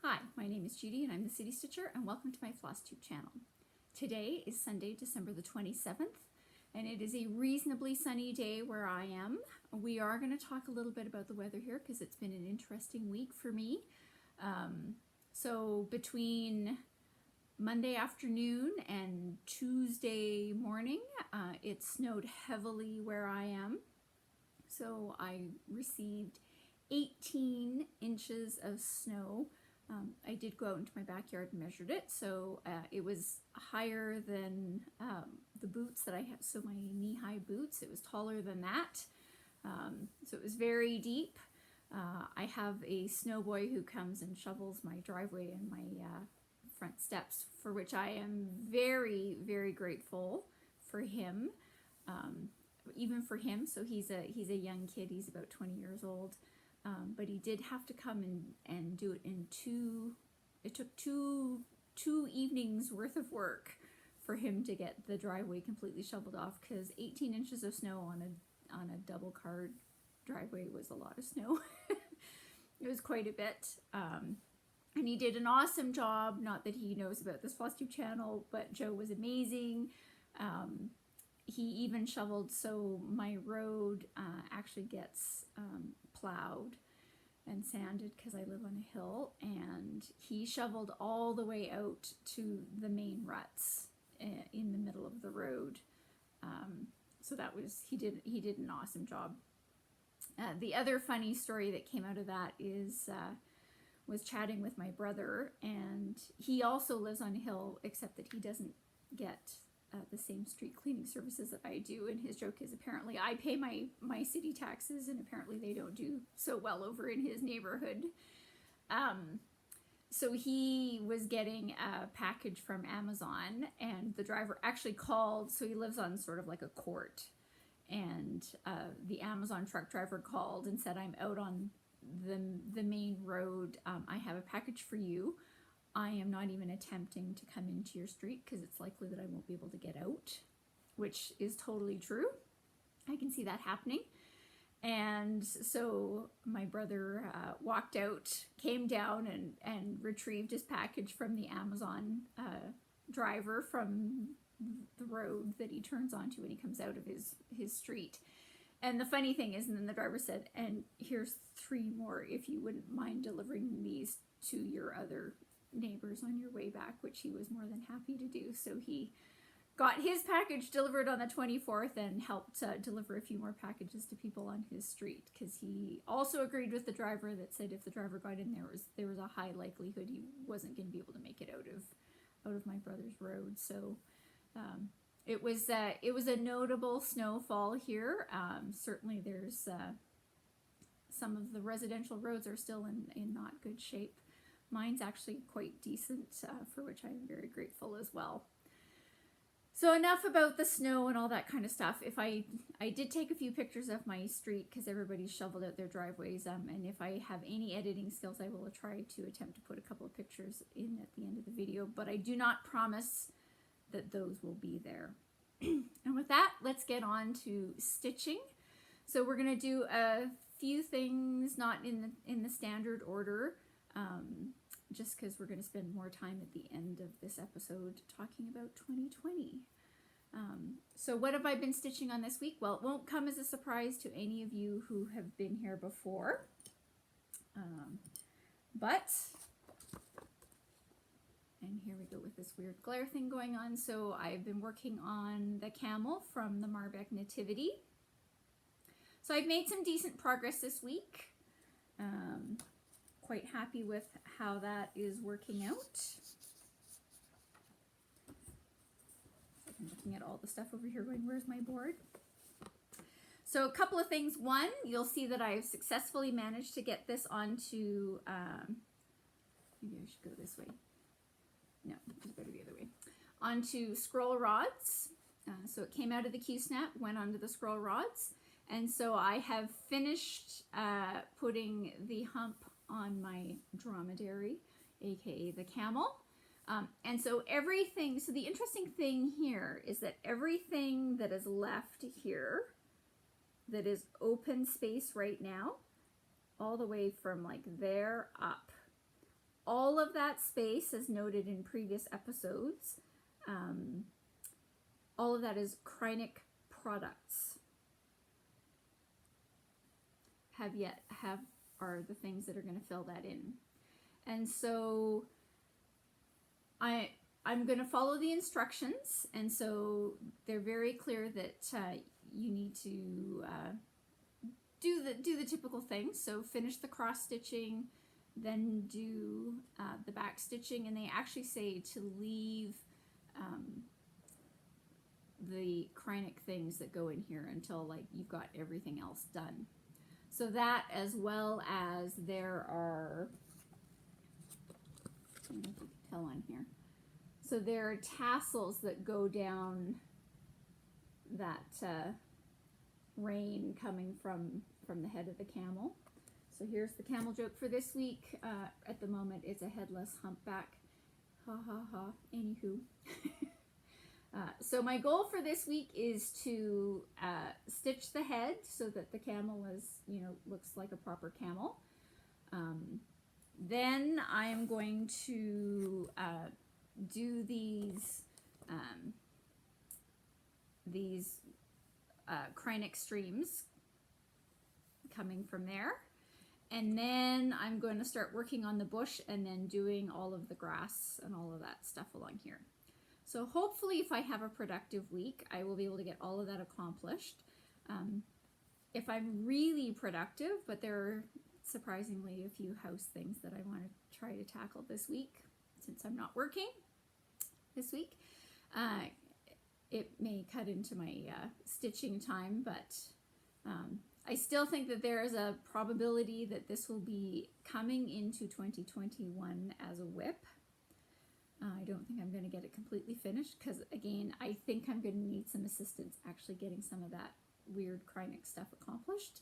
Hi, my name is Judy and I'm the City Stitcher, and welcome to my Flosstube channel. Today is Sunday, December the 27th, and it is a reasonably sunny day where I am. We are going to talk a little bit about the weather here because it's been an interesting week for me. So between Monday afternoon and Tuesday morning, it snowed heavily where I am. So I received 18 inches of snow. I did go out into my backyard and measured it, so it was higher than the boots that I have, so my knee-high boots, it was taller than that. So it was very deep. I have a snow boy who comes and shovels my driveway and my front steps, for which I am very, very grateful for him. Even for him, so he's a young kid, he's about 20 years old. But he did have to come and do it in it took two evenings worth of work for him to get the driveway completely shoveled off, because 18 inches of snow on a double car driveway was a lot of snow. It was quite a bit. And he did an awesome job. Not that he knows about this Flosstube channel, but Joe was amazing. He even shoveled, so my road actually gets plowed and sanded because I live on a hill, and he shoveled all the way out to the main ruts in the middle of the road. So that was, he did an awesome job. The other funny story that came out of that is was chatting with my brother, and he also lives on a hill, except that he doesn't get the same street cleaning services that I do, and his joke is apparently I pay my city taxes and apparently they don't do so well over in his neighborhood. So he was getting a package from Amazon, and the driver actually called, so he lives on sort of like a court, and the Amazon truck driver called and said, I'm out on the main road, I have a package for you. I am not even attempting to come into your street because it's likely that I won't be able to get out, which is totally true. I can see that happening. And so my brother walked out, came down and retrieved his package from the Amazon driver from the road that he turns onto when he comes out of his street. And the funny thing is, and then the driver said, and here's 3 more if you wouldn't mind delivering these to your other neighbors on your way back, which he was more than happy to do. So he got his package delivered on the 24th and helped deliver a few more packages to people on his street, because he also agreed with the driver that said if the driver got in there was a high likelihood he wasn't going to be able to make it out of my brother's road. So it was a notable snowfall here. Certainly there's some of the residential roads are still in not good shape. Mine's actually quite decent, for which I'm very grateful as well. So enough about the snow and all that kind of stuff. I did take a few pictures of my street because everybody's shoveled out their driveways, and if I have any editing skills, I will try to attempt to put a couple of pictures in at the end of the video, but I do not promise that those will be there. And with that, let's get on to stitching. So we're going to do a few things not in the standard order. Just because we're going to spend more time at the end of this episode talking about 2020. So what have I been stitching on this week? Well, it won't come as a surprise to any of you who have been here before. And here we go with this weird glare thing going on. So I've been working on the Camel from the Marbek Nativity. So I've made some decent progress this week. Quite happy with how that is working out. I'm looking at all the stuff over here going, where's my board? So a couple of things. One, you'll see that I've successfully managed to get this onto, maybe I should go this way. No, it's better the other way. Onto scroll rods. So it came out of the Q-snap, went onto the scroll rods. And so I have finished putting the hump on my dromedary, aka the camel. And so everything, so the interesting thing here is that everything that is left here that is open space right now, all the way from like there up, all of that space, as noted in previous episodes, all of that is Kreinik products. Are the things that are going to fill that in. And so I'm going to follow the instructions, and so they're very clear that you need to do the typical things. So finish the cross stitching, then do the back stitching, and they actually say to leave the Kreinik things that go in here until like you've got everything else done. So that, as well as there are, I don't know if you can tell on here. So there are tassels that go down that rein coming from the head of the camel. So here's the camel joke for this week. At the moment, it's a headless humpback. Ha ha ha. Anywho. So my goal for this week is to stitch the head so that the camel is, looks like a proper camel. Then I am going to do these Kreinik streams coming from there. And then I'm going to start working on the bush and then doing all of the grass and all of that stuff along here. So hopefully if I have a productive week, I will be able to get all of that accomplished. If I'm really productive, but there are surprisingly a few house things that I want to try to tackle this week, since I'm not working this week, it may cut into my stitching time, but I still think that there is a probability that this will be coming into 2021 as a WIP. I don't think I'm going to get it completely finished because, again, I think I'm going to need some assistance actually getting some of that weird Kreinik stuff accomplished,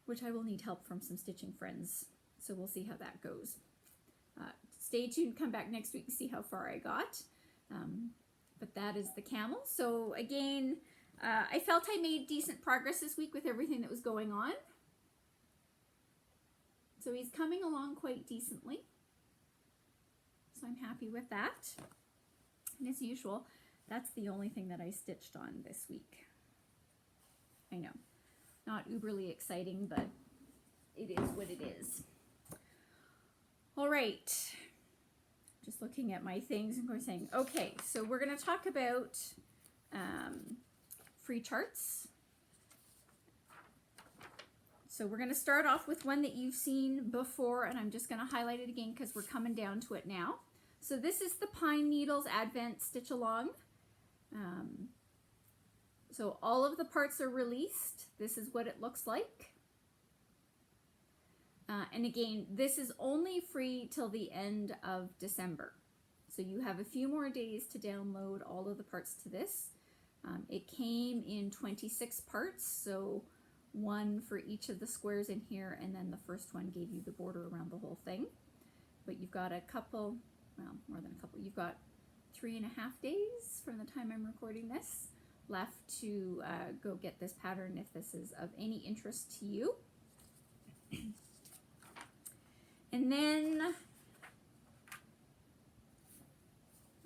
which I will need help from some stitching friends. So we'll see how that goes. Stay tuned, come back next week and see how far I got. But that is the camel. So again, I felt I made decent progress this week with everything that was going on. So he's coming along quite decently. So I'm happy with that. And as usual, that's the only thing that I stitched on this week. I know, not uberly exciting, but it is what it is. All right, just looking at my things and going saying, okay, so we're going to talk about free charts. So we're going to start off with one that you've seen before, and I'm just going to highlight it again because we're coming down to it now. So this is the Pine Needles Advent Stitch Along. So all of the parts are released. This is what it looks like. And again, this is only free till the end of December. So you have a few more days to download all of the parts to this. It came in 26 parts, so one for each of the squares in here, and then the first one gave you the border around the whole thing. But you've got a couple, well, more than a couple, you've got 3.5 days from the time I'm recording this left to go get this pattern if this is of any interest to you. And then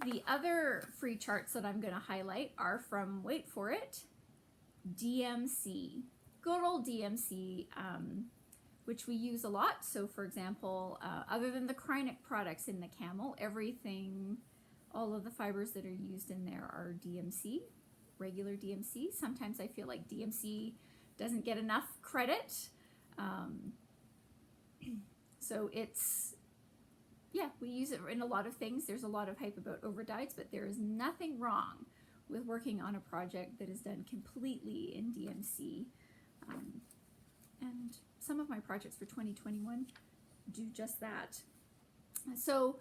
the other free charts that I'm going to highlight are from, wait for it, DMC. Good old DMC, which we use a lot. So for example, other than the Kreinik products in the Camel, everything, all of the fibers that are used in there are DMC, regular DMC. Sometimes I feel like DMC doesn't get enough credit. So it's, yeah, we use it in a lot of things. There's a lot of hype about overdyes, but there is nothing wrong with working on a project that is done completely in DMC. And some of my projects for 2021 do just that. So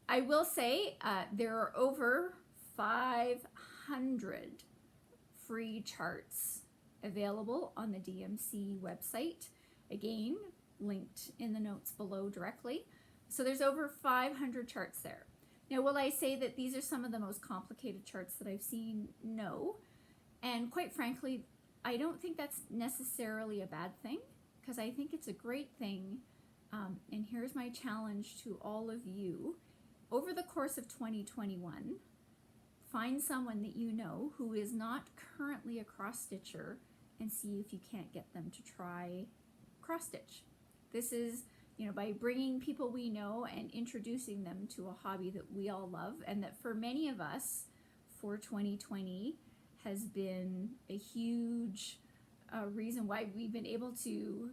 I will say there are over 500 free charts available on the DMC website. Again, linked in the notes below directly. So there's over 500 charts there. Now, will I say that these are some of the most complicated charts that I've seen? No. And quite frankly, I don't think that's necessarily a bad thing, because I think it's a great thing And here's my challenge to all of you. Over the course of 2021, find someone that you know who is not currently a cross-stitcher and see if you can't get them to try cross-stitch. This is, by bringing people we know and introducing them to a hobby that we all love, and that for many of us, for 2020, has been a huge reason why we've been able to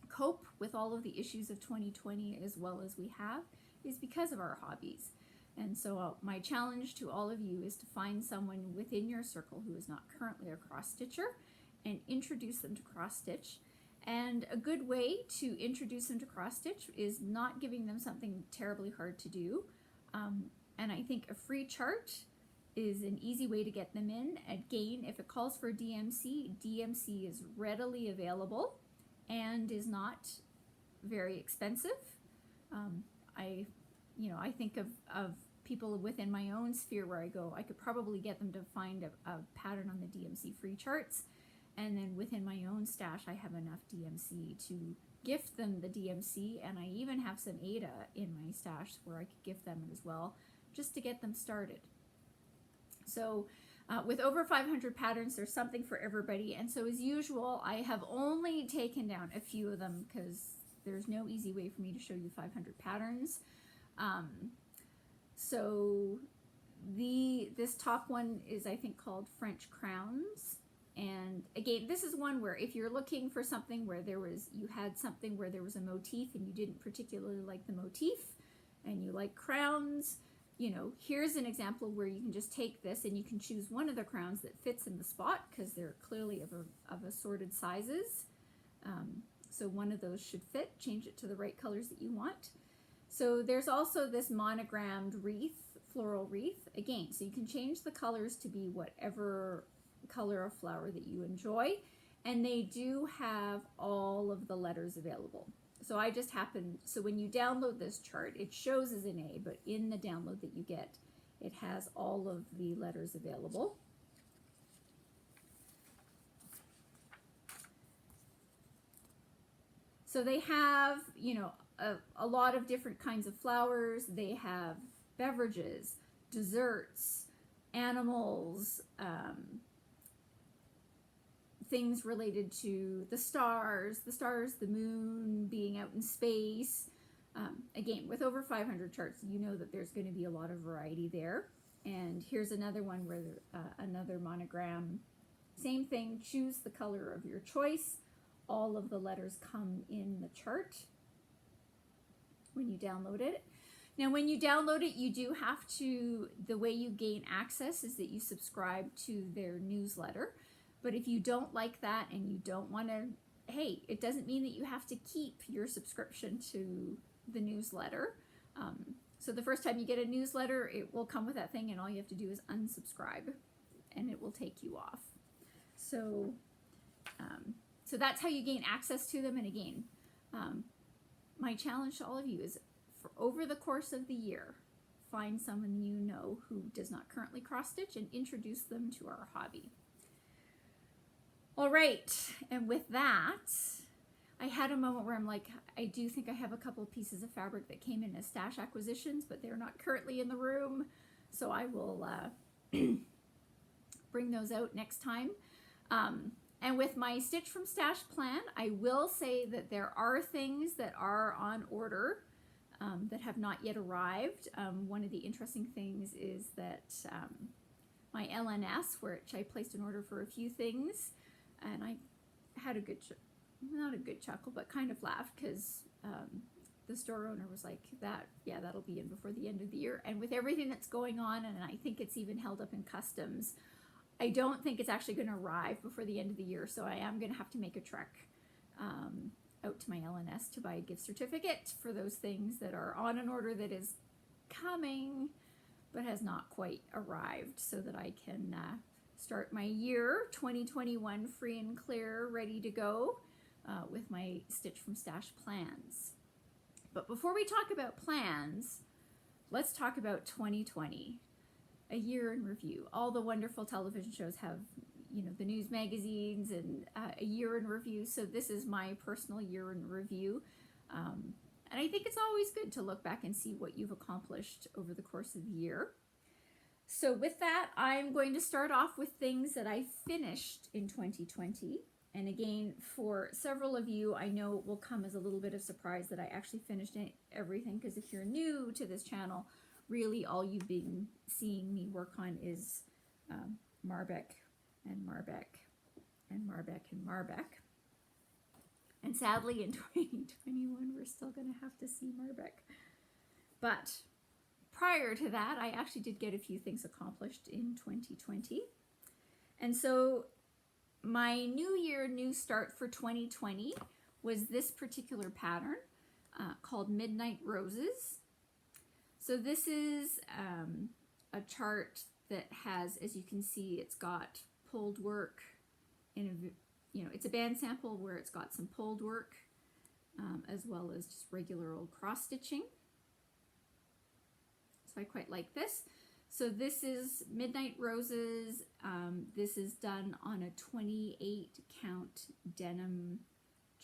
cope with all of the issues of 2020 as well as we have, is because of our hobbies. And so my challenge to all of you is to find someone within your circle who is not currently a cross-stitcher and introduce them to cross-stitch. And a good way to introduce them to cross-stitch is not giving them something terribly hard to do. And I think a free chart is an easy way to get them in. Again, if it calls for DMC, DMC is readily available and is not very expensive. I think of people within my own sphere where I go, I could probably get them to find a pattern on the DMC free charts. And then within my own stash, I have enough DMC to gift them the DMC. And I even have some Ada in my stash where I could gift them as well, just to get them started. So with over 500 patterns, there's something for everybody. And so as usual, I have only taken down a few of them because there's no easy way for me to show you 500 patterns. So this top one is, I think, called French Crowns. And again, this is one where if you're looking for something where you had something where there was a motif and you didn't particularly like the motif and you like crowns, here's an example where you can just take this and you can choose one of the crowns that fits in the spot because they're clearly of assorted sizes. So one of those should fit. Change it to the right colors that you want. So there's also this monogrammed wreath, floral wreath. Again, so you can change the colors to be whatever color of flower that you enjoy. And they do have all of the letters available. So so when you download this chart, it shows as an A, but in the download that you get, it has all of the letters available. So they have, a lot of different kinds of flowers. They have beverages, desserts, animals, things related to the stars, the moon, being out in space. Again, with over 500 charts, you know that there's going to be a lot of variety there. And here's another one where another monogram, same thing, choose the color of your choice. All of the letters come in the chart when you download it. Now, when you download it, you do have to, the way you gain access is that you subscribe to their newsletter. But if you don't like that and you don't want to, hey, it doesn't mean that you have to keep your subscription to the newsletter. So the first time you get a newsletter, it will come with that thing and all you have to do is unsubscribe and it will take you off. So that's how you gain access to them. And again, my challenge to all of you is for over the course of the year, find someone you know who does not currently cross-stitch and introduce them to our hobby. All right, and with that, I had a moment where I'm like, I do think I have a couple of pieces of fabric that came in as stash acquisitions, but they're not currently in the room, so I will bring those out next time. And with my Stitch from Stash plan, I will say that there are things that are on order that have not yet arrived. One of the interesting things is that my LNS, which I placed an order for a few things, and I had not a good chuckle, but kind of laughed because the store owner was like, that'll be in before the end of the year. And with everything that's going on, and I think it's even held up in customs, I don't think it's actually going to arrive before the end of the year. So I am going to have to make a trek out to my LNS to buy a gift certificate for those things that are on an order that is coming but has not quite arrived, so that I can start my year 2021 free and clear, ready to go with my Stitch from Stash plans. But before we talk about plans, let's talk about 2020, a year in review. All the wonderful television shows have, you know, the news magazines and a year in review. So this is my personal year in review. And I think it's always good to look back and see what you've accomplished over the course of the year. So with that, I'm going to start off with things that I finished in 2020. And again, for several of you, I know it will come as a little bit of surprise that I actually finished everything, because if you're new to this channel, really all you've been seeing me work on is Marbek and Marbek and Marbek and Marbek. And sadly, in 2021, we're still going to have to see Marbek. But prior to that, I actually did get a few things accomplished in 2020. And so my new year, new start for 2020 was this particular pattern called Midnight Roses. So this is a chart that has, as you can see, it's got pulled work in a, you know, it's a band sample where it's got some pulled work as well as just regular old cross stitching. So I quite like this. So this is Midnight Roses. This is done on a 28 count denim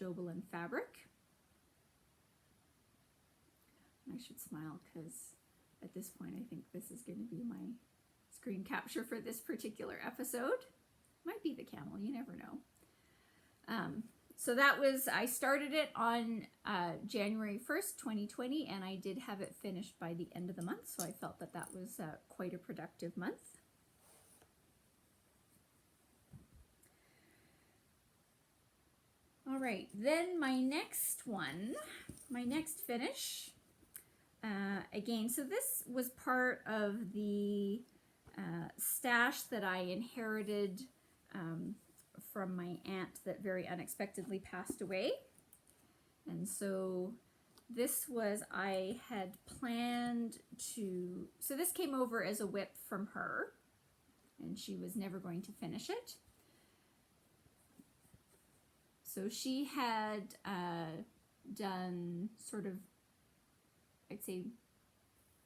Jobelan fabric. I should smile because at this point I think this is going to be my screen capture for this particular episode. Might be the camel, you never know. So that was, I started it on January 1st, 2020, and I did have it finished by the end of the month, so I felt that that was quite a productive month. All right, then my next one, my next finish, again, so this was part of the stash that I inherited from my aunt that very unexpectedly passed away. And so this was, I had planned to, so this came over as a WIP from her, and she was never going to finish it. So she had done sort of, I'd say,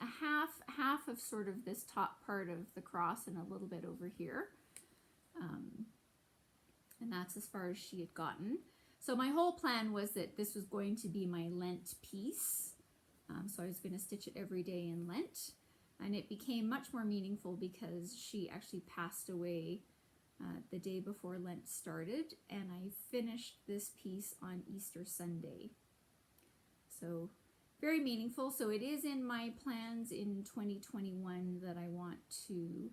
a half of sort of this top part of the cross and a little bit over here. And that's as far as she had gotten. So my whole plan was that this was going to be my Lent piece. So I was going to stitch it every day in Lent. And it became much more meaningful because she actually passed away the day before Lent started. And I finished this piece on Easter Sunday. So very meaningful. So it is in my plans in 2021 that I want to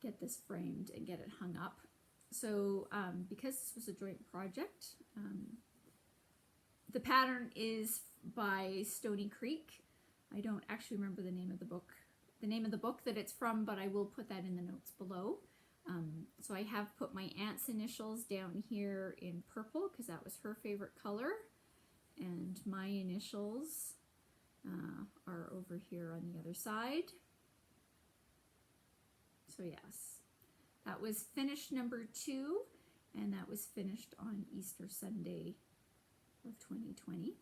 get this framed and get it hung up. So because this was a joint project, the pattern is by Stoney Creek. I don't actually remember the name of the book that it's from, but I will put that in the notes below. So I have put my aunt's initials down here in purple because that was her favorite color, and my initials are over here on the other side. So yes. That was finish number 2, and that was finished on Easter Sunday of 2020.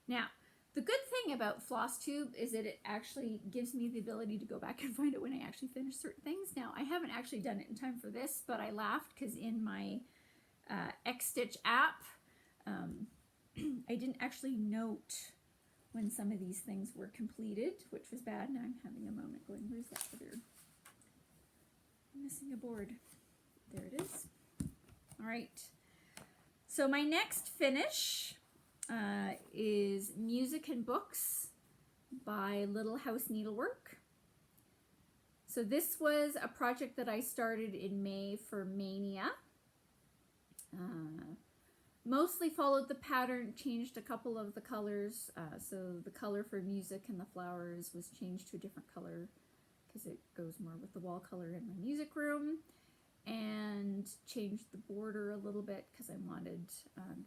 Now, the good thing about Flosstube is that it actually gives me the ability to go back and find it when I actually finish certain things. Now, I haven't actually done it in time for this, but I laughed because in my X-Stitch app, I didn't actually note when some of these things were completed, which was bad. Now I'm having a moment going, where's that other? I'm missing a board. There it is. All right. So my next finish is Music and Books by Little House Needlework. So this was a project that I started in May for Mania. Mostly followed the pattern, changed a couple of the colors. So the color for music and the flowers was changed to a different color because it goes more with the wall color in my music room. And changed the border a little bit because I wanted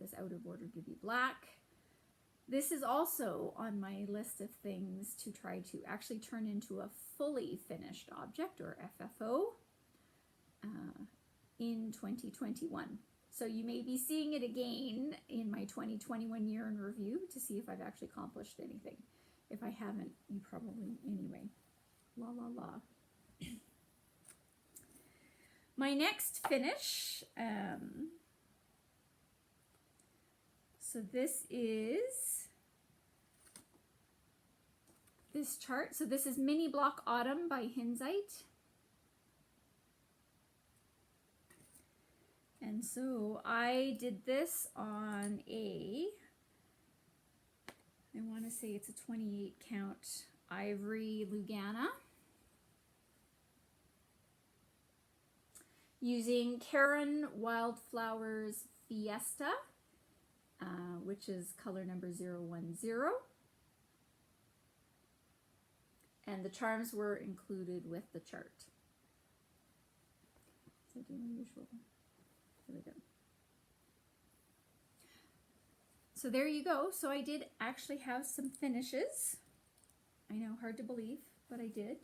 this outer border to be black. This is also on my list of things to try to actually turn into a fully finished object, or FFO, in 2021. So you may be seeing it again in my 2021 year in review to see if I've actually accomplished anything. If I haven't, you probably, anyway. La la la. My next finish, so this is this chart. So this is Mini Block Autumn by Hinzeit. And so I did this on I want to say it's a 28 count ivory Lugana, using Caron Wildflowers Fiesta, which is color number 010. And the charms were included with the chart. So do my usual. There we go. So there you go. So I did actually have some finishes. I know, hard to believe, but I did.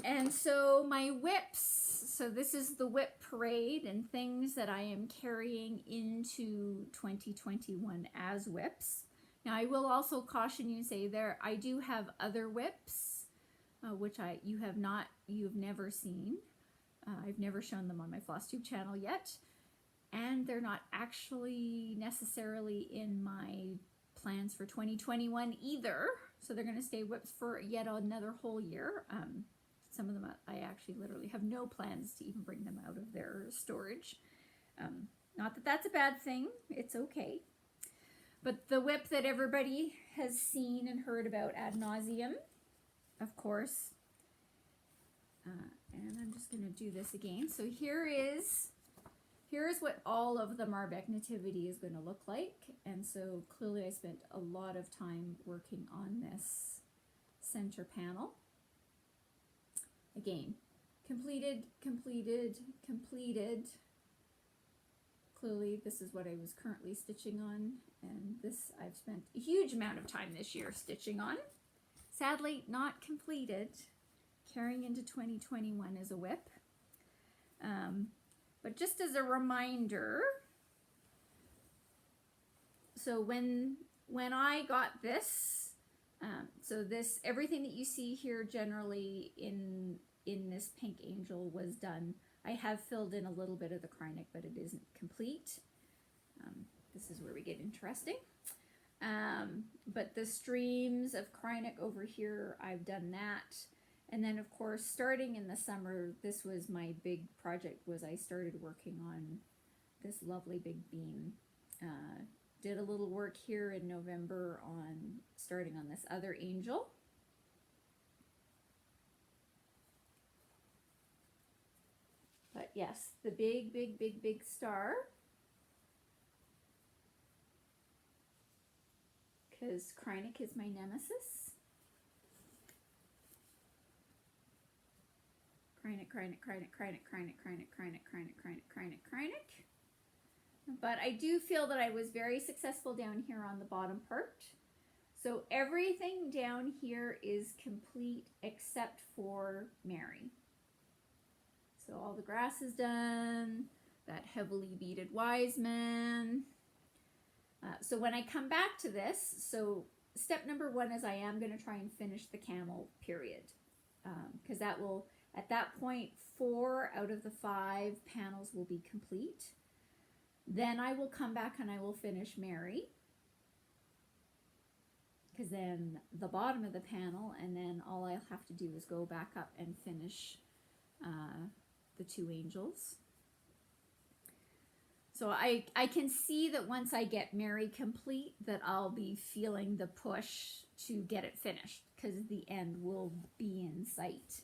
And so my WIPs, so this is the WIP parade and things that I am carrying into 2021 as WIPs. Now I will also caution you and say I do have other WIPs, which you've never seen. I've never shown them on my Flosstube channel yet, and they're not actually necessarily in my plans for 2021 either. So they're going to stay WIPs for yet another whole year. Some of them I actually literally have no plans to even bring them out of their storage. Not that that's a bad thing, it's okay. But the WIP that everybody has seen and heard about ad nauseum, of course. And I'm just going to do this again. So here is what all of the Marbek Nativity is going to look like. And so clearly I spent a lot of time working on this center panel. Again, completed. Clearly this is what I was currently stitching on, and this I've spent a huge amount of time this year stitching on. Sadly not completed, carrying into 2021 as a WIP. But just as a reminder, so when I got this, so this, everything that you see here generally in this pink angel was done. I have filled in a little bit of the Krynic, but it isn't complete. This is where we get interesting. But the streams of Krynic over here, I've done that. And then of course, starting in the summer, this was my big project, was I started working on this lovely big beam. Did a little work here in November on starting on this other angel. But yes, the big star. Because Krynic is my nemesis. Krynic. But I do feel that I was very successful down here on the bottom part. So everything down here is complete except for Mary. So all the grass is done, that heavily beaded wise man. So when I come back to this, so step number 1 is I am going to try and finish the camel period. Because that will, at that point, 4 out of the 5 panels will be complete. Then I will come back and I will finish Mary. Because then the bottom of the panel, and then all I'll have to do is go back up and finish the 2 angels. So I can see that once I get Mary complete, that I'll be feeling the push to get it finished, because the end will be in sight.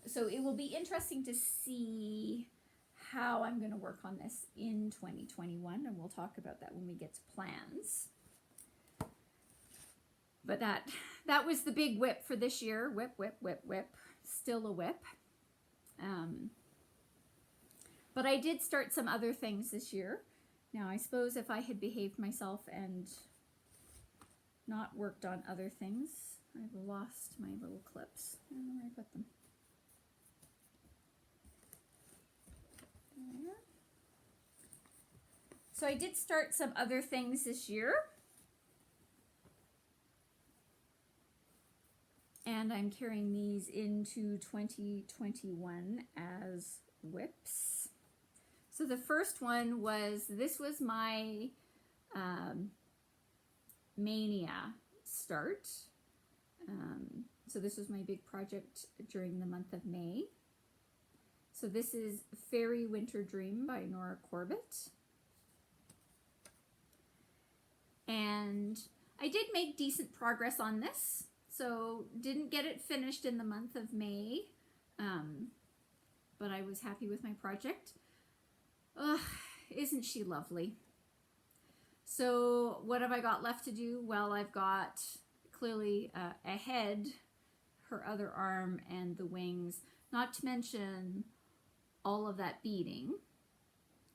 So it will be interesting to see how I'm going to work on this in 2021, and we'll talk about that when we get to plans. But that was the big WIP for this year. WIP. Still a WIP. But I did start some other things this year. Now, I suppose if I had behaved myself and not worked on other things, I've lost my little clips. I don't know where I put them. There. So I did start some other things this year. And I'm carrying these into 2021 as WIPs. So the first one was, this was my Mania start. So this was my big project during the month of May. So this is Faerie Winter Dream by Nora Corbett. And I did make decent progress on this. So didn't get it finished in the month of May, but I was happy with my project. Ugh, isn't she lovely? So what have I got left to do? Well, I've got clearly a head, her other arm, and the wings, not to mention all of that beading.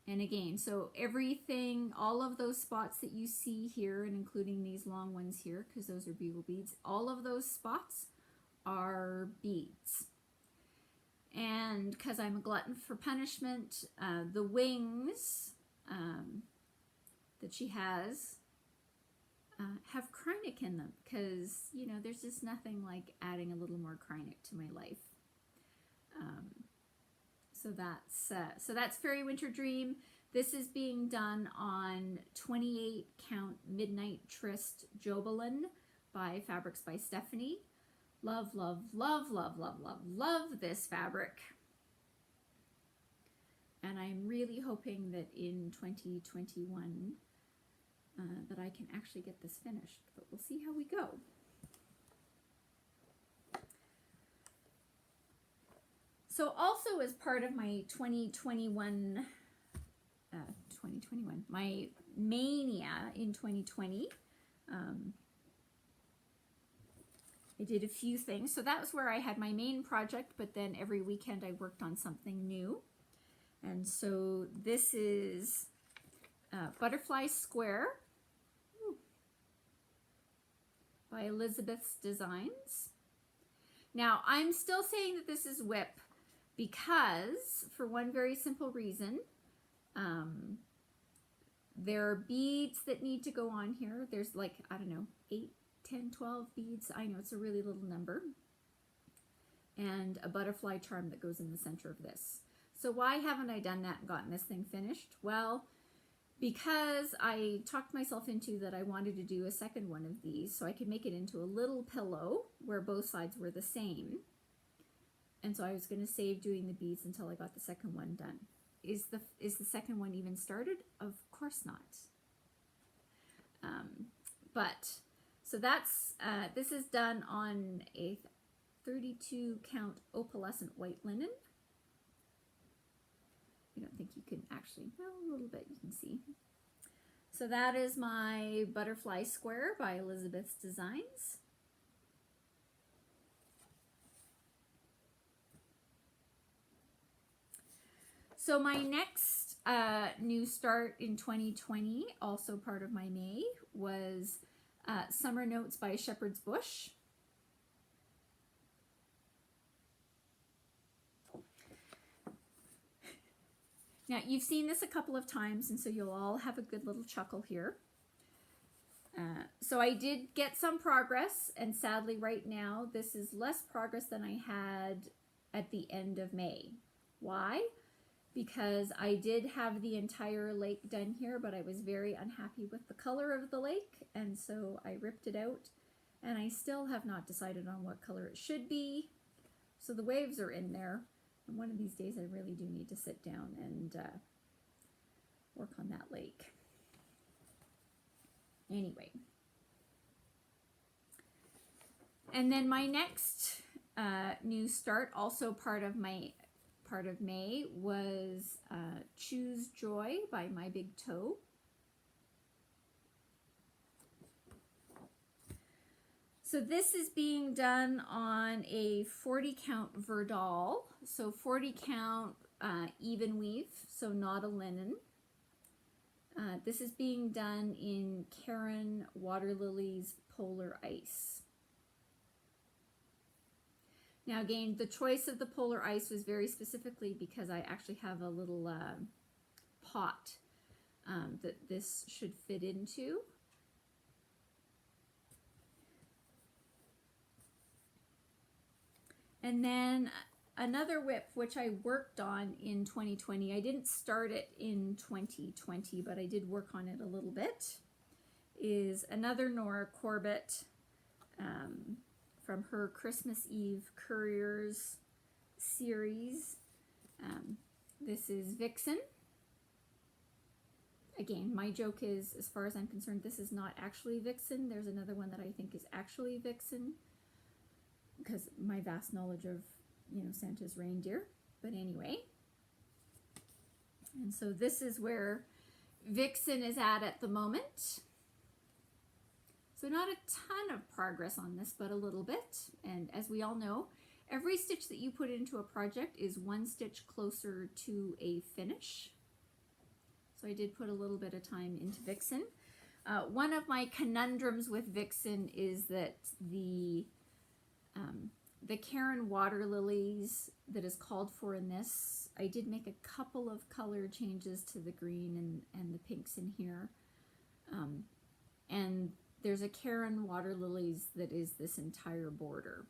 And again, so everything, all of those spots that you see here, and including these long ones here, because those are bugle beads, all of those spots are beads. And because I'm a glutton for punishment, the wings that she has have Krynic in them, because, you know, there's just nothing like adding a little more Krynic to my life. So that's Faerie Winter Dream. This is being done on 28 count Midnight Tryst Jobelan by Fabrics by Stephanie. Love, love, love, love, love, love, love this fabric. And I'm really hoping that in 2021 that I can actually get this finished, but we'll see how we go. So also as part of my 2021, my Mania in 2020, I did a few things. So that was where I had my main project, but then every weekend I worked on something new. And so this is Butterfly Square by Elizabeth's Designs. Now I'm still saying that this is WIP, because for one very simple reason, there are beads that need to go on here. There's like, I don't know, 8, 10, 12 beads. I know it's a really little number. And a butterfly charm that goes in the center of this. So why haven't I done that and gotten this thing finished? Well, because I talked myself into that I wanted to do a second one of these so I could make it into a little pillow where both sides were the same. And so I was going to save doing the beads until I got the second one done. Is the second one even started? Of course not. So that's, this is done on a 32 count opalescent white linen. I don't think you can actually, well, a little bit you can see. So that is my Butterfly Square by Elizabeth's Designs. So my next new start in 2020, also part of my May, was Summer Notes by Shepherd's Bush. Now, you've seen this a couple of times, and so you'll all have a good little chuckle here. So I did get some progress, and sadly right now, this is less progress than I had at the end of May. Why? Because I did have the entire lake done here, but I was very unhappy with the color of the lake, and so I ripped it out, and I still have not decided on what color it should be. So the waves are in there, and one of these days I really do need to sit down and work on that lake. Anyway. And then my next new start, also part of May, was Choose Joy by My Big Toe. So this is being done on a 40 count Verdal, so 40 count even weave, so not a linen. This is being done in Caron Water Lilies Polar Ice. Now again, the choice of the polar ice was very specifically because I actually have a little pot that this should fit into. And then another WIP, which I worked on in 2020. I didn't start it in 2020, but I did work on it a little bit, is another Nora Corbett from her Christmas Eve Couriers series. This is Vixen. Again, my joke is, as far as I'm concerned, this is not actually Vixen. There's another one that I think is actually Vixen, because my vast knowledge of, Santa's reindeer. But anyway, and so this is where Vixen is at the moment. So not a ton of progress on this, but a little bit. And as we all know, every stitch that you put into a project is one stitch closer to a finish. So I did put a little bit of time into Vixen. One of my conundrums with Vixen is that the Caron water lilies that is called for in this, I did make a couple of color changes to the green and the pinks in here. And there's a Caron water lilies that is this entire border.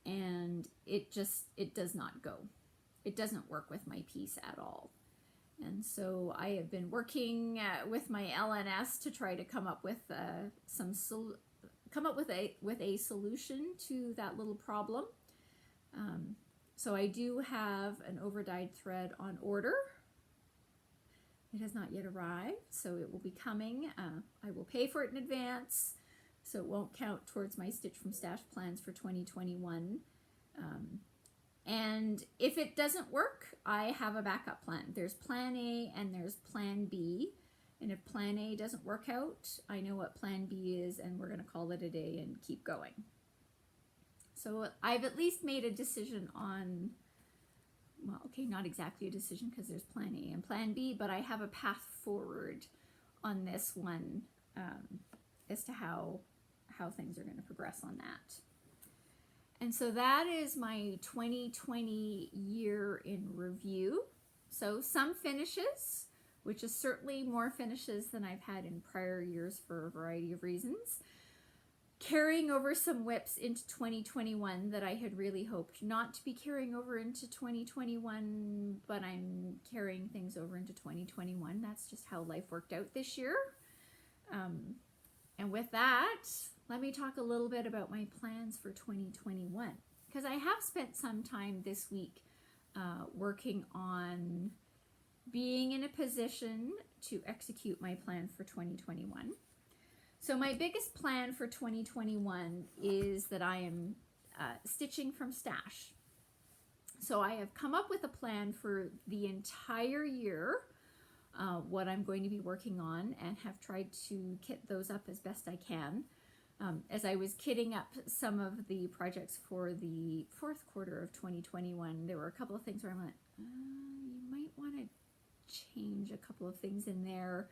And it does not go. It doesn't work with my piece at all. And so I have been working with my LNS to try to come up with a solution to that little problem. So I do have an overdyed thread on order. It has not yet arrived, so it will be coming. I will pay for it in advance, so it won't count towards my Stitch from Stash plans for 2021. And if it doesn't work, I have a backup plan. There's plan A and there's plan B. And if plan A doesn't work out, I know what plan B is, and we're going to call it a day and keep going. So I've at least made a decision on, well, okay, not exactly a decision because there's plan A and plan B, but I have a path forward on this one as to how things are going to progress on that. And so that is my 2020 year in review. So some finishes, which is certainly more finishes than I've had in prior years for a variety of reasons. Carrying over some WIPs into 2021 that I had really hoped not to be carrying over into 2021, but I'm carrying things over into 2021. That's just how life worked out this year. And with that, let me talk a little bit about my plans for 2021, because I have spent some time this week working on being in a position to execute my plan for 2021. So my biggest plan for 2021 is that I am stitching from stash. So I have come up with a plan for the entire year, what I'm going to be working on, and have tried to kit those up as best I can. As I was kitting up some of the projects for the fourth quarter of 2021, there were a couple of things where I went, you might want to change a couple of things in there.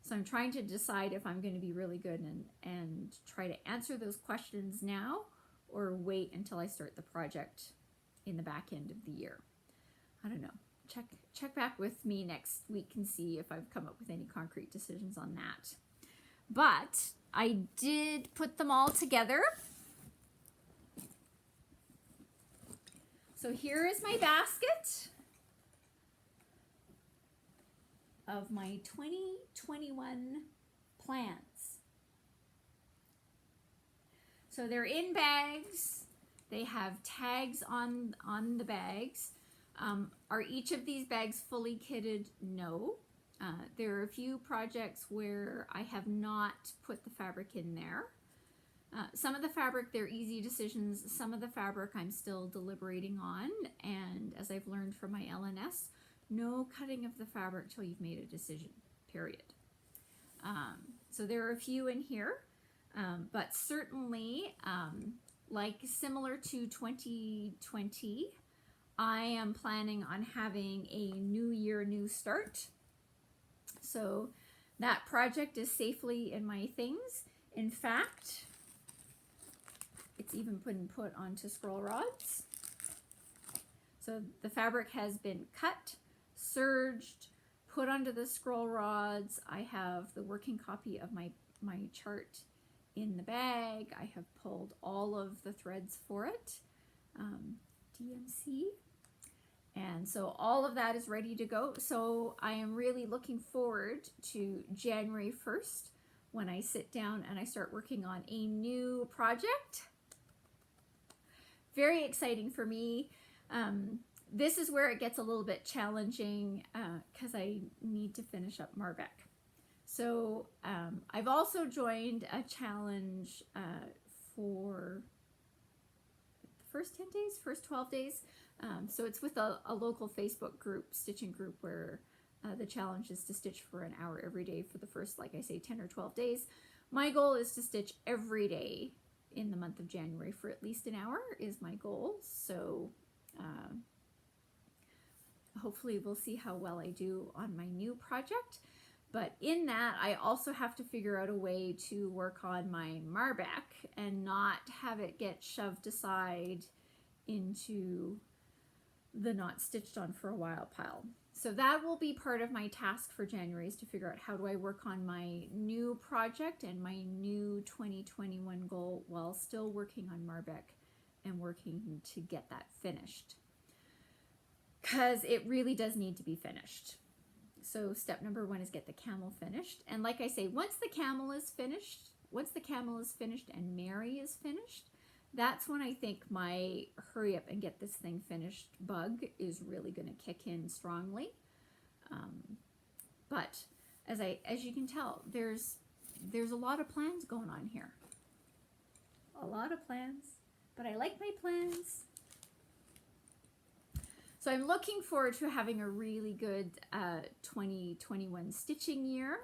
So I'm trying to decide if I'm going to be really good and try to answer those questions now, or wait until I start the project in the back end of the year. I don't know. Check back with me next week and see if I've come up with any concrete decisions on that. But I did put them all together. So here is my basket of my 2021 plans. So they're in bags. They have tags on the bags. Are each of these bags fully kitted? No. There are a few projects where I have not put the fabric in there. Some of the fabric, they're easy decisions. Some of the fabric I'm still deliberating on. And as I've learned from my LNS, no cutting of the fabric till you've made a decision, period. So there are a few in here, but certainly, like similar to 2020, I am planning on having a new year, new start. So that project is safely in my things. In fact, it's even been put onto scroll rods. So the fabric has been cut, serged, put onto the scroll rods. I have the working copy of my chart in the bag. I have pulled all of the threads for it, DMC. And so all of that is ready to go. So I am really looking forward to January 1st when I sit down and I start working on a new project. Very exciting for me. This is where it gets a little bit challenging because I need to finish up Marbek. So I've also joined a challenge for the first 10 days, first 12 days. So it's with a local Facebook group, stitching group, where the challenge is to stitch for an hour every day for the first, like I say, 10 or 12 days. My goal is to stitch every day in the month of January for at least an hour is my goal. So hopefully we'll see how well I do on my new project. But in that, I also have to figure out a way to work on my Marbek and not have it get shoved aside into the not stitched on for a while pile. So that will be part of my task for January, is to figure out how do I work on my new project and my new 2021 goal while still working on Marbek and working to get that finished. Because it really does need to be finished. So step number 1 is get the camel finished. And like I say, once the camel is finished and Mary is finished, that's when I think my hurry up and get this thing finished bug is really going to kick in strongly. But as you can tell, there's a lot of plans going on here. A lot of plans, but I like my plans. So I'm looking forward to having a really good 2021 stitching year.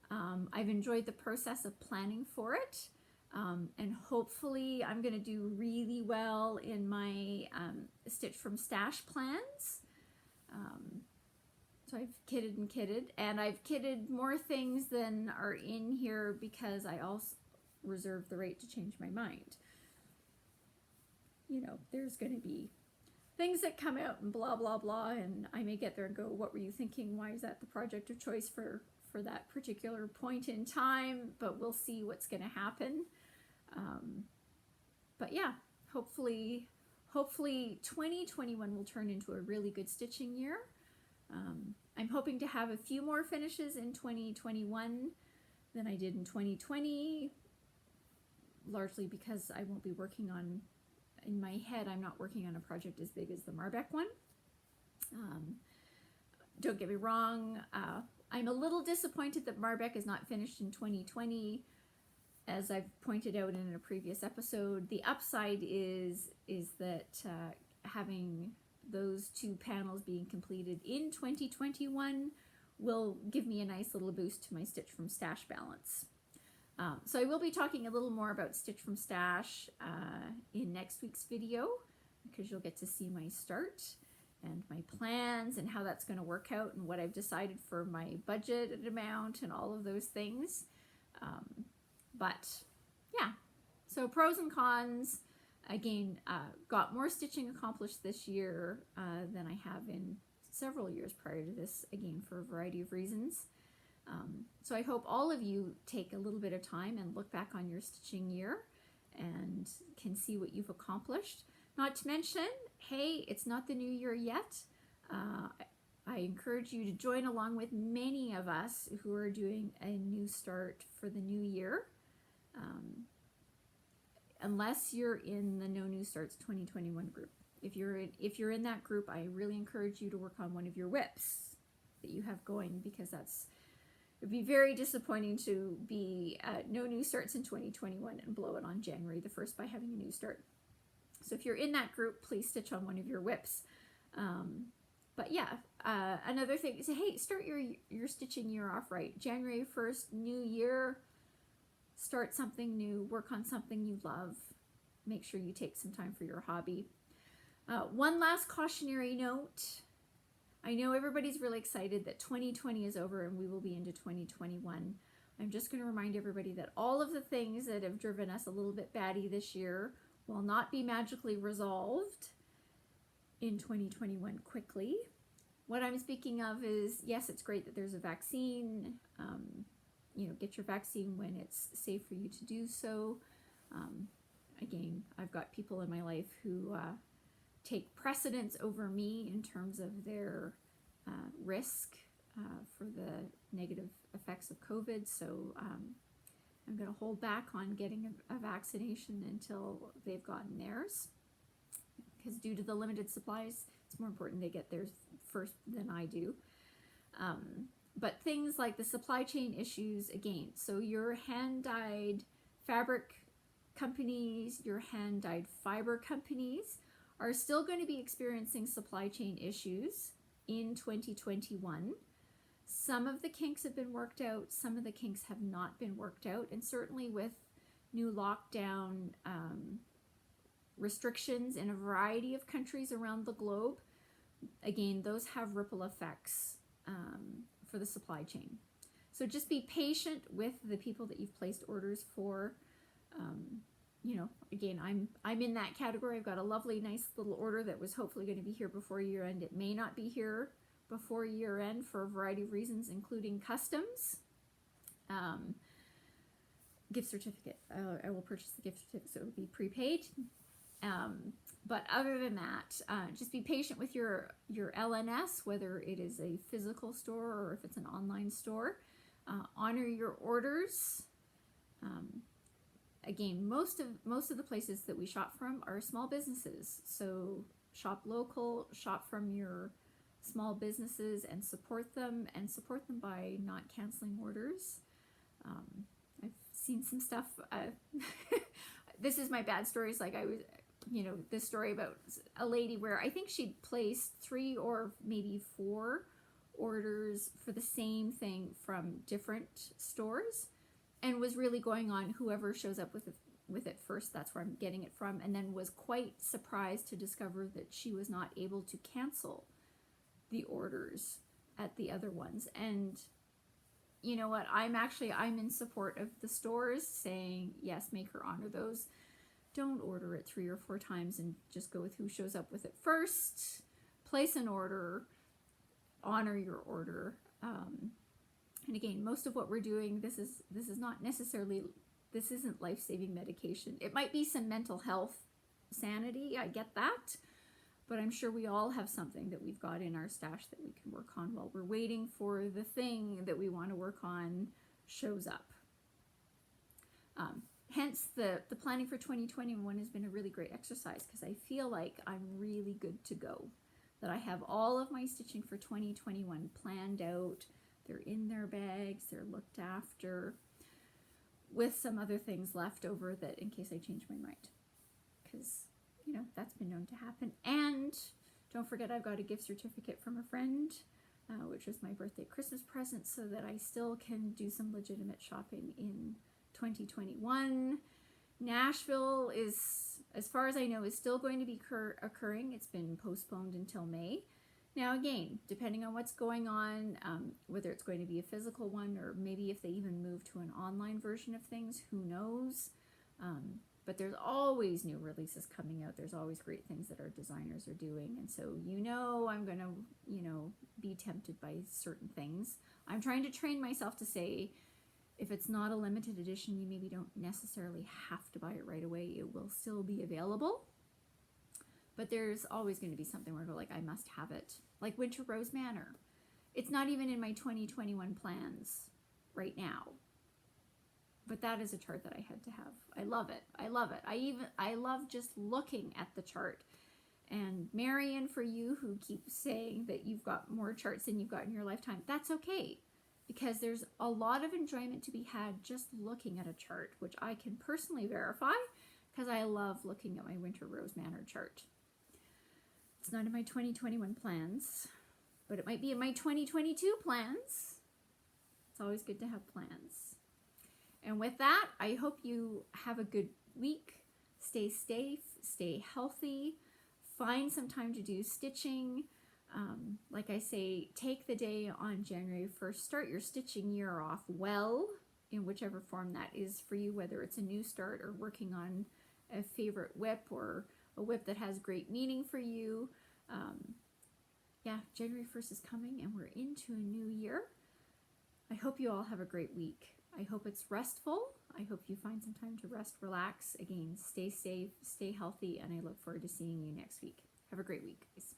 I've enjoyed the process of planning for it. And hopefully I'm going to do really well in my Stitch from Stash plans. So I've kitted, and I've kitted more things than are in here because I also reserve the right to change my mind. You know, there's going to be things that come out and blah, blah, blah, and I may get there and go, what were you thinking? Why is that the project of choice for that particular point in time? But we'll see what's going to happen. But yeah, hopefully 2021 will turn into a really good stitching year. I'm hoping to have a few more finishes in 2021 than I did in 2020, largely because I won't be working on, in my head, I'm not working on a project as big as the Marbek one. Don't get me wrong, I'm a little disappointed that Marbek is not finished in 2020. As I've pointed out in a previous episode, the upside is that having those 2 panels being completed in 2021 will give me a nice little boost to my Stitch from Stash balance. So I will be talking a little more about Stitch from Stash in next week's video, because you'll get to see my start and my plans and how that's going to work out and what I've decided for my budget amount and all of those things. But yeah, so pros and cons. Again, got more stitching accomplished this year than I have in several years prior to this, again, for a variety of reasons. So I hope all of you take a little bit of time and look back on your stitching year and can see what you've accomplished. Not to mention, hey, it's not the new year yet. I encourage you to join along with many of us who are doing a new start for the new year. Unless you're in the No New Starts 2021 group. If you're in that group, I really encourage you to work on one of your WIPs that you have going, because it'd be very disappointing to be No New Starts in 2021 and blow it on January the 1st by having a new start. So if you're in that group, please stitch on one of your WIPs. But yeah, another thing is, hey, start your stitching year off right. January 1st, new year. Start something new, work on something you love. Make sure you take some time for your hobby. One last cautionary note. I know everybody's really excited that 2020 is over and we will be into 2021. I'm just going to remind everybody that all of the things that have driven us a little bit batty this year will not be magically resolved in 2021 quickly. What I'm speaking of is, yes, it's great that there's a vaccine. Get your vaccine when it's safe for you to do so. Again, I've got people in my life who take precedence over me in terms of their risk for the negative effects of COVID. So I'm going to hold back on getting a vaccination until they've gotten theirs. Because due to the limited supplies, it's more important they get theirs first than I do. But things like the supply chain issues, again, so your hand-dyed fabric companies, your hand-dyed fiber companies are still going to be experiencing supply chain issues in 2021. Some of the kinks have been worked out, some of the kinks have not been worked out, and certainly with new lockdown restrictions in a variety of countries around the globe, again, those have ripple effects for the supply chain. So just be patient with the people that you've placed orders for. Again, I'm in that category. I've got a lovely, nice little order that was hopefully going to be here before year end. It may not be here before year end for a variety of reasons, including customs. Gift certificate. I will purchase the gift certificate, so it will be prepaid. But other than that, just be patient with your LNS, whether it is a physical store or if it's an online store. Honor your orders. Again, most of the places that we shop from are small businesses. So shop local, shop from your small businesses and support them by not canceling orders. I've seen some stuff. This is my bad stories. Like this story about a lady where I think she'd placed 3 or maybe 4 orders for the same thing from different stores, and was really going on whoever shows up with it first, that's where I'm getting it from, and then was quite surprised to discover that she was not able to cancel the orders at the other ones. And you know what, I'm in support of the stores saying, yes, make her honor those. Don't order it 3 or 4 times and just go with who shows up with it first. Place an order, honor your order. And again, most of what we're doing, this is not necessarily, this isn't life-saving medication. It might be some mental health sanity, I get that, but I'm sure we all have something that we've got in our stash that we can work on while we're waiting for the thing that we want to work on shows up. Hence, the planning for 2021 has been a really great exercise because I feel like I'm really good to go. That I have all of my stitching for 2021 planned out. They're in their bags, they're looked after, with some other things left over that in case I change my mind. Because, that's been known to happen. And don't forget, I've got a gift certificate from a friend, which was my birthday Christmas present, so that I still can do some legitimate shopping in 2021. Nashville is, as far as I know, is still going to be occurring. It's been postponed until May. Now again, depending on what's going on, whether it's going to be a physical one or maybe if they even move to an online version of things, who knows? But there's always new releases coming out. There's always great things that our designers are doing. And so, I'm going to, be tempted by certain things. I'm trying to train myself to say, if it's not a limited edition, you maybe don't necessarily have to buy it right away. It will still be available. But there's always going to be something where I go like, I must have it. Like Winter Rose Manor. It's not even in my 2021 plans right now. But that is a chart that I had to have. I love it. I love it. I love just looking at the chart. And Marion, for you who keep saying that you've got more charts than you've got in your lifetime, that's okay. Because there's a lot of enjoyment to be had just looking at a chart, which I can personally verify because I love looking at my Winter Rose Manor chart. It's not in my 2021 plans, but it might be in my 2022 plans. It's always good to have plans. And with that, I hope you have a good week. Stay safe, stay healthy, find some time to do stitching. Like I say, take the day on January 1st. Start your stitching year off well, in whichever form that is for you, whether it's a new start or working on a favorite WIP or a WIP that has great meaning for you. yeah, January 1st is coming and we're into a new year. I hope you all have a great week. I hope it's restful. I hope you find some time to rest, relax. Again, stay safe, stay healthy, and I look forward to seeing you next week. Have a great week, guys.